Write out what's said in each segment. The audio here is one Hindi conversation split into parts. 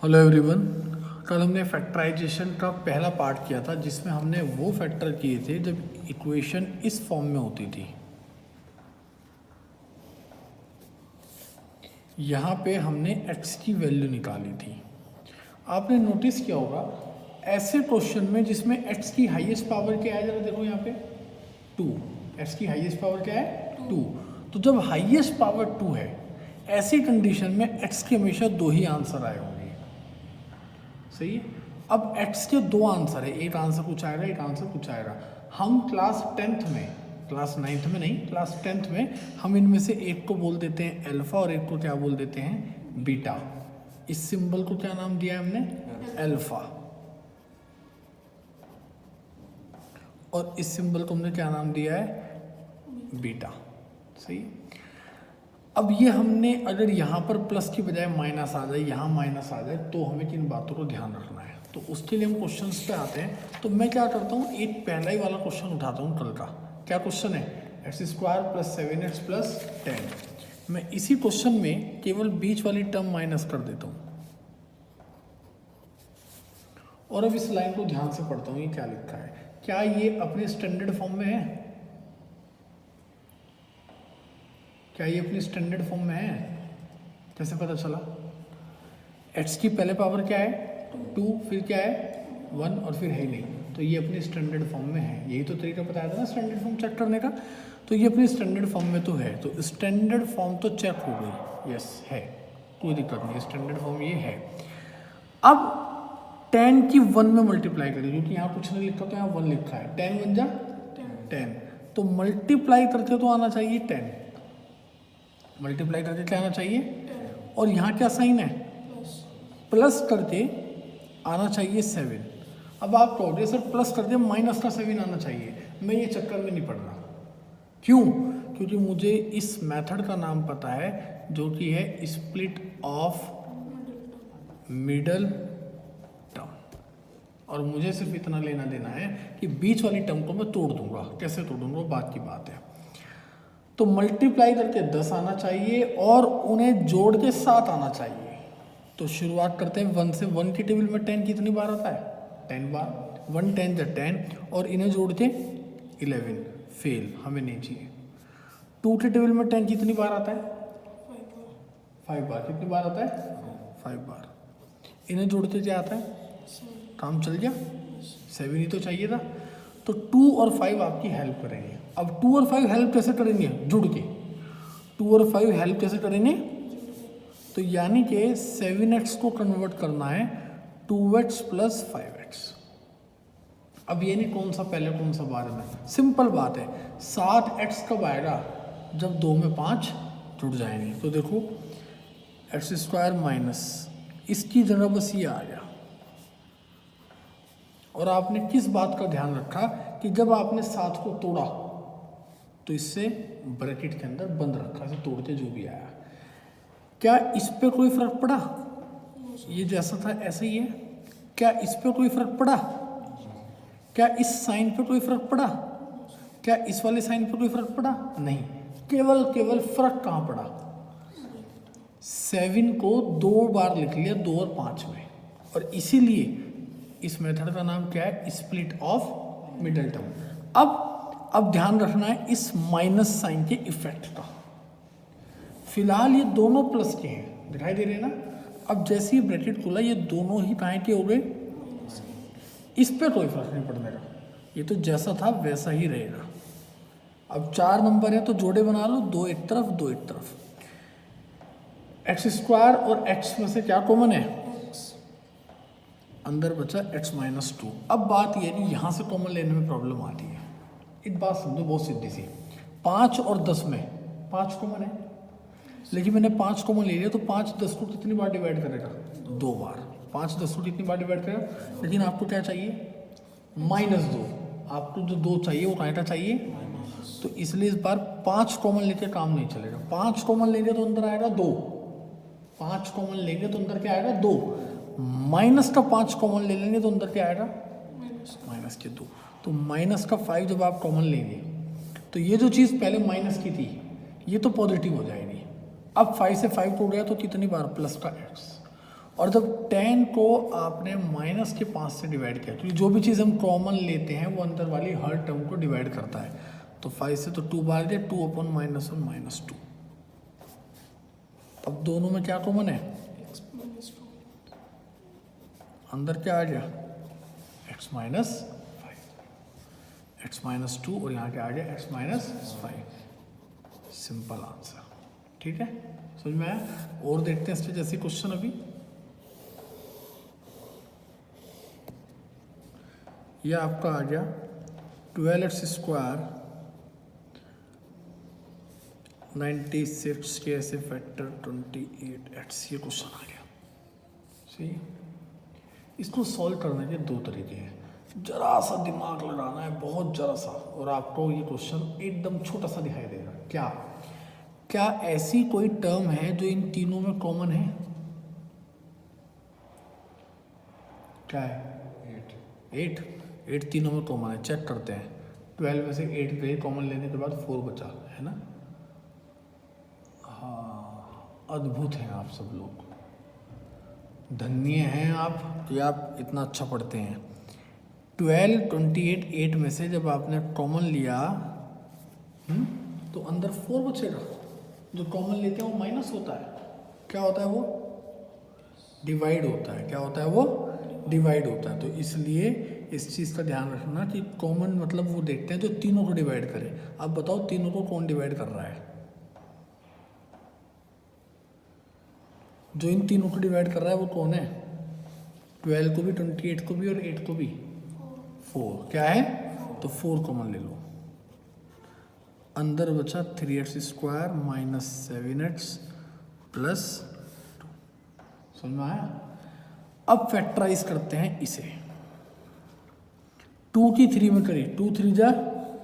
Hello everyone. कल हमने फैक्टराइजेशन का पहला पार्ट किया था जिसमें हमने वो फैक्टर किए थे जब इक्वेशन इस फॉर्म में होती थी। यहाँ पे हमने x की वैल्यू निकाली थी। आपने नोटिस किया होगा ऐसे क्वेश्चन में जिसमें x की हाईएस्ट पावर क्या है, जरा देखो यहाँ पे 2। x की हाईएस्ट पावर क्या है 2। तो जब हाईएस्ट पावर 2 है ऐसी कंडीशन में x के हमेशा 2 ही आंसर आए होंगे। सही है। अब x के 2 आंसर है, एक आंसर कुछ आएगा, एक आंसर कुछ आएगा। हम क्लास 10th में, क्लास 9th में नहीं, क्लास 10th में हम इनमें से एक को बोल देते हैं अल्फा और एक को क्या बोल देते हैं बीटा। इस सिंबल को क्या नाम दिया है हमने अल्फा, और इस सिंबल को हमने क्या नाम दिया है बीटा। सही है। अब ये हमने अगर यहाँ पर प्लस की बजाय माइनस आ जाए, यहाँ माइनस आ जाए, तो हमें किन बातों को ध्यान रखना है। तो उसके लिए हम क्वेश्चंस पे आते हैं। तो मैं क्या करता हूँ, एक पहला ही वाला क्वेश्चन उठाता हूँ कल का। क्या क्वेश्चन है, x² + 7x + 10। मैं इसी क्वेश्चन में केवल बीच वाली टर्म माइनस कर देता हूँ और अब इस लाइन को ध्यान से पढ़ता हूँ। ये क्या लिखा है, क्या ये अपने स्टैंडर्ड फॉर्म में है? क्या ये अपनी स्टैंडर्ड फॉर्म में है? कैसे पता चला? x की पहले पावर क्या है 2, फिर क्या है 1 और फिर है नहीं, तो ये अपनी स्टैंडर्ड फॉर्म में है। यही तो तरीका बताया था ना स्टैंडर्ड फॉर्म चेक करने का। तो ये अपनी स्टैंडर्ड फॉर्म में तो है, तो स्टैंडर्ड फॉर्म तो चेक हो गई। यस है, कोई दिक्कत नहीं, स्टैंडर्ड फॉर्म ये है। अब 10 की 1 में मल्टीप्लाई करें, क्योंकि यहाँ कुछ नहीं लिखा तो यहाँ 1 लिखा है। 10 बन जा 10, तो मल्टीप्लाई करते तो आना चाहिए 10। मल्टीप्लाई करके क्या आना चाहिए, और यहाँ क्या साइन है प्लस करके आना चाहिए 7। अब आप कहोगे सर प्लस करके माइनस का 7 आना चाहिए। मैं ये चक्कर में नहीं पड़ रहा। क्यों? क्योंकि मुझे इस मेथड का नाम पता है जो कि है स्प्लिट ऑफ मिडल टर्म, और मुझे सिर्फ इतना लेना देना है कि बीच वाली टर्म को मैं तोड़ दूंगा। कैसे तोड़ूंगा बात की बात है। तो मल्टीप्लाई करके 10 आना चाहिए और उन्हें जोड़ के 7 आना चाहिए। तो शुरुआत करते हैं 1 से। 1 की टेबल में 10 कितनी बार आता है 10 बार। 1 10 × 10 और इन्हें जोड़ के 11। फेल, हमें नहीं चाहिए। 2 की टेबल में 10 कितनी बार आता है 5 बार। कितनी बार आता है 5 बार। इन्हें जोड़ के क्या आता है, काम चल गया, 7 ही तो चाहिए था। तो 2 और 5 आपकी हेल्प करेंगे। अब 2 और 5 हेल्प कैसे करेंगे, जुड़ के। 2 और 5 हेल्प कैसे करेंगे, तो यानी कि 7x को कन्वर्ट करना है 2x + 5x। अब ये नहीं कौन सा पहले कौन सा बाद में, सिंपल बात है। 7x कब आएगा, जब 2 में 5 जुड़ जाएंगे। तो देखो x² माइनस इसकी जगह बस ये आ गया। और आपने किस बात का ध्यान रखा कि जब आपने 7 को तोड़ा तो इससे ब्रैकेट के अंदर बंद रखा, इसे तोड़ते जो भी आया। क्या इस पे कोई फर्क पड़ा, ये जैसा था ऐसे ही है? क्या इस पे कोई फर्क पड़ा? क्या इस साइन पे कोई फर्क पड़ा? क्या इस वाले साइन पे कोई फर्क पड़ा? नहीं। केवल फर्क कहाँ पड़ा, 7 को 2 बार लिख लिया, 2 और 5 में। और इसीलिए इस मेथड का नाम क्या है, स्प्लिट ऑफ मिडल टर्म। अब ध्यान रखना है इस माइनस साइन के इफेक्ट का। फिलहाल ये दोनों प्लस के हैं, दिखाई दे रहे हैं ना। अब जैसे ही ब्रैकेट खुला ये दोनों ही कहाँ के हो गए, इस पे कोई फर्क नहीं पड़ने का, ये तो जैसा था वैसा ही रहेगा। अब 4 नंबर है तो जोड़े बना लो, 2 एक तरफ 2 एक तरफ। x² और x में से क्या कॉमन है, अंदर बचा x - 2। अब बात यह है कि यहाँ से कॉमन लेने में प्रॉब्लम आती है। एक बात समझो बहुत सीधी सी, 5 और 10 में 5 कॉमन है, लेकिन मैंने 5 कॉमन ले लिया तो 5 10 को कितनी बार डिवाइड करेगा 2 बार। 5 10 को कितनी बार डिवाइड करेगा, लेकिन आपको क्या चाहिए -2। आपको जो 2 चाहिए वो कहाँ चाहिए, तो इसलिए इस बार 5 कॉमन लेके काम नहीं चलेगा। 5 कॉमन लेंगे तो अंदर आएगा 2, 5 कॉमन लेंगे तो अंदर क्या आएगा 2, माइनस का 5 कॉमन ले लेंगे तो अंदर क्या आएगा माइनस के 2। तो माइनस का 5 जब आप कॉमन लेंगे तो ये जो चीज़ पहले माइनस की थी ये तो पॉजिटिव हो जाएगी। अब 5 से 5 टूट गया तो कितनी बार, प्लस का x, और जब 10 को आपने -5 से डिवाइड किया तो जो भी चीज़ हम कॉमन लेते हैं वो अंदर वाली हर टर्म को डिवाइड करता है। तो 5 से तो 2 बाहर गया, 2/-1 -2। अब दोनों में क्या कॉमन है? अंदर क्या आ गया? x-5, x-2 और यहाँ क्या आ गया? x-5। Simple answer. ठीक है, समझ में आया? और देखते हैं इसके जैसे क्वेश्चन अभी। यह आपका आ गया 12x² 96 के ऐसे फैक्टर 28x, ये क्वेश्चन आ गया। सही, इसको सॉल्व करने के दो तरीके हैं। जरा सा दिमाग लगाना है, बहुत जरा सा, और आपको ये क्वेश्चन एकदम छोटा सा दिखाई देगा। क्या ऐसी कोई टर्म है जो इन तीनों में कॉमन है? क्या है? 8 तीनों में कॉमन है। चेक करते हैं। 12 में से 8 गए, कॉमन लेने के बाद 4 बचा, है ना? हाँ, अद्भुत हैं आप सब लोग, धन्य हैं आप कि आप इतना अच्छा पढ़ते हैं। 12, 28, 8 में से जब आपने कॉमन लिया तो अंदर 4 बचेगा। जो कॉमन लेते हैं वो माइनस होता है। क्या होता है वो? डिवाइड होता है। क्या होता है वो? डिवाइड होता है। तो इसलिए इस चीज़ का ध्यान रखना कि कॉमन मतलब वो देखते हैं जो तीनों को डिवाइड करे। अब बताओ तीनों को कौन डिवाइड कर रहा है? जो इन तीनों को डिवाइड कर रहा है वो कौन है? 12 को भी, 28 को भी और 8 को भी। 4 क्या है? तो 4 कॉमन ले लो। अंदर बचा 3x² -7x + 2। समझ में आया? अब फैक्टराइज करते हैं इसे। 2 की 3 में करिए, 2 3 जा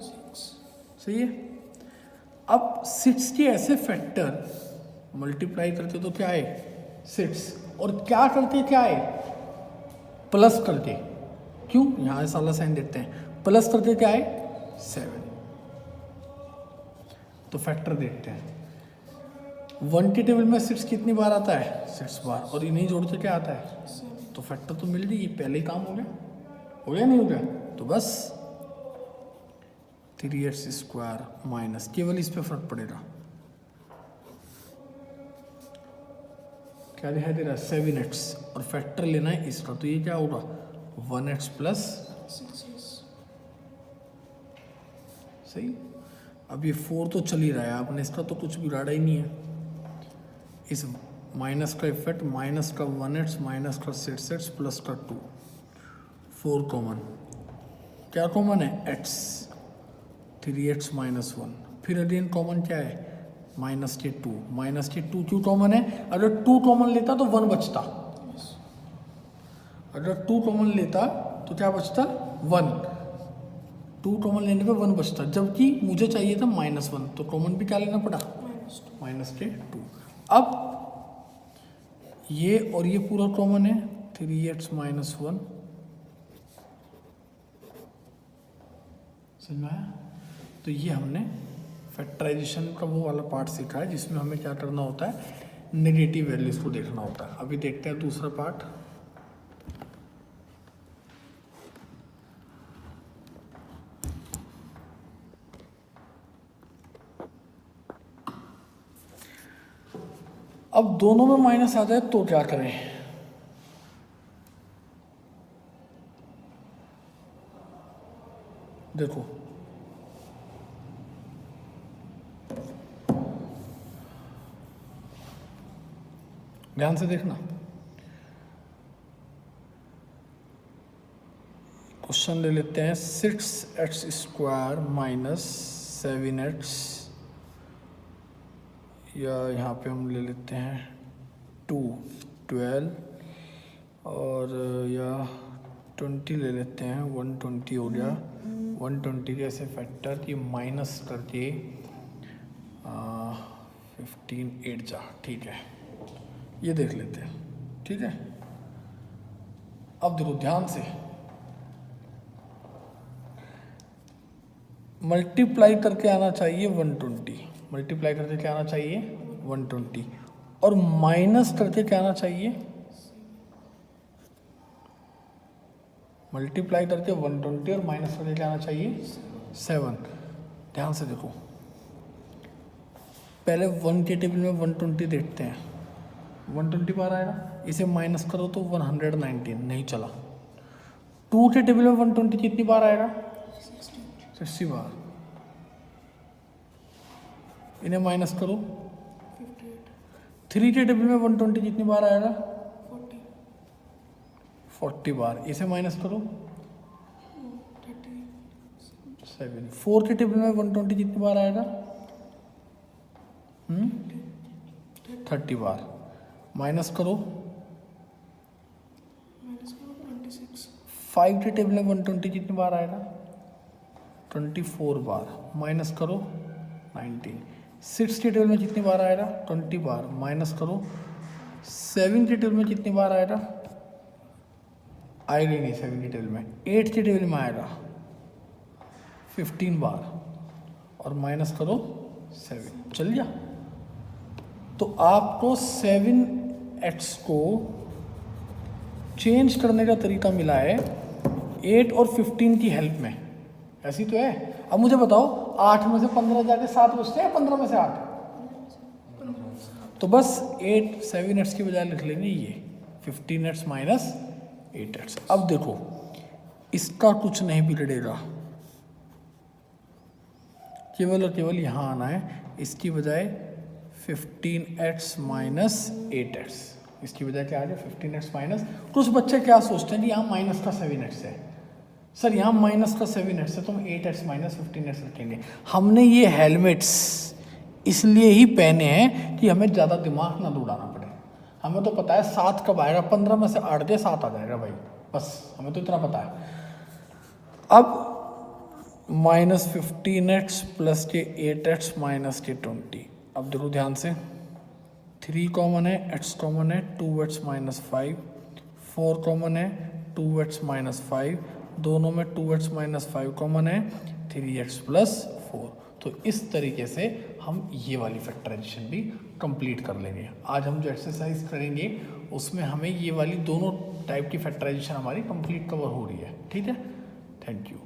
6, सही है। अब 6 के ऐसे फैक्टर मल्टीप्लाई करते तो क्या है? 6। और क्या करते? क्या है? प्लस करके। क्यों? यहाँ साला साइन देते हैं। प्लस करके क्या है? 7। तो फैक्टर देखते हैं। 1 के टेबल में 6 कितनी बार आता है? 6 बार। और इन्हीं जोड़ते क्या आता है? तो फैक्टर तो मिल गई, पहले ही काम हो गया। हो गया नहीं हो गया? तो बस 3x² माइनस, केवल इस पे फर्क पड़ेगा। क्या दिखाई दे रहा है? 7x। और फैक्टर लेना है इसका, तो ये क्या होगा? 1x + 6। सही। अब ये 4 तो चल ही रहा है, आपने इसका तो कुछ बिगाड़ा ही नहीं है। इस माइनस का इफेक्ट, माइनस का 1x माइनस का 6x प्लस का 2, 4 कॉमन। क्या कॉमन है? x, 3x - 1। फिर अगेन कॉमन क्या है? -2। -2 क्यों कॉमन है? अगर 2 कॉमन लेता तो 1 बचता। अगर 2 कॉमन लेता तो क्या बचता? 1। 2 कॉमन लेने पे 1 बचता, जबकि मुझे चाहिए था -1, तो कॉमन भी क्या लेना पड़ा? -2। अब ये और ये पूरा कॉमन है, 3x - 1। समझ में आया? तो ये हमने फैक्टराइजेशन का वो वाला पार्ट सीखा है जिसमें हमें क्या करना होता है? नेगेटिव वैल्यूज को देखना होता है। अभी देखते हैं दूसरा पार्ट। अब दोनों में माइनस आ जाए तो क्या करें? देखो, ध्यान से देखना। क्वेश्चन ले लेते हैं। 6x² - 7x, या यहाँ पे हम ले लेते हैं 2, 12, और या 20 ले लेते हैं। 120 हो गया। 120 के ऐसे फैक्टर की माइनस करके 15 8 जा। ठीक है, ये देख लेते हैं। ठीक है, अब देखो ध्यान से, मल्टीप्लाई करके आना चाहिए 120। मल्टीप्लाई करके क्या आना चाहिए? 120। और माइनस करके क्या आना चाहिए? मल्टीप्लाई करके 120 और माइनस करके क्या आना चाहिए 7। ध्यान से देखो, पहले 1 के टेबल में 120 देखते हैं, 120 बार आएगा, इसे माइनस करो तो 119, नहीं चला। 2 के टेबल में 120 कितनी बार आएगा 60 बार, इन्हें माइनस करो। 3 के टेबल में 120 कितनी बार आएगा 40 बार, इसे माइनस करो 7। 4 के टेबल में 120 कितनी बार आएगा 30 बार, माइनस करो 5 के टेबल में 120 कितनी बार आएगा 24 बार, माइनस करो 19। 6 के टेबल में कितनी बार आएगा 20 बार, माइनस करो। 7 के टेबल में कितनी बार आएगा, आएगा ही नहीं 7 के टेबल में। 8 के टेबल में आएगा 15 बार, और माइनस करो 7, चल गया। तो आपको 7x को चेंज करने का तरीका मिला है 8 और 15 की हेल्प में, ऐसी तो है। अब मुझे बताओ 8 में से 15 जाके 7 बचते हैं, 15 में से 8, तो बस 7x की बजाय लिख लेंगे ये 15x माइनस 8x। अब देखो इसका कुछ नहीं बिगड़ेगा, केवल और केवल यहाँ आना है, इसकी बजाय 15x माइनस 8x, इसकी बजाय क्या आ जाए 15x माइनस। कुछ बच्चे क्या सोचते हैं कि यहाँ माइनस का 7x है, सर यहाँ माइनस का 7x है तो हम 8x माइनस 15x रखेंगे। हमने ये हेलमेट्स इसलिए ही पहने हैं कि हमें ज़्यादा दिमाग ना दौड़ाना पड़े। हमें तो पता है 7 कब आएगा, 15 में से 8 दे 7 आ जाएगा भाई, बस हमें तो इतना पता है। अब माइनस 15x प्लस के 8x माइनस के 20, अब देखो ध्यान से, 3 कॉमन है, x कॉमन है, 2x माइनस 5, 4 कॉमन है, 2x माइनस 5, दोनों में 2x माइनस 5 कॉमन है, 3x प्लस 4। तो इस तरीके से हम ये वाली फैक्टराइजेशन भी कंप्लीट कर लेंगे। आज हम जो एक्सरसाइज करेंगे उसमें हमें ये वाली दोनों टाइप की फैक्टराइजेशन हमारी कंप्लीट कवर हो रही है, ठीक है। Thank you.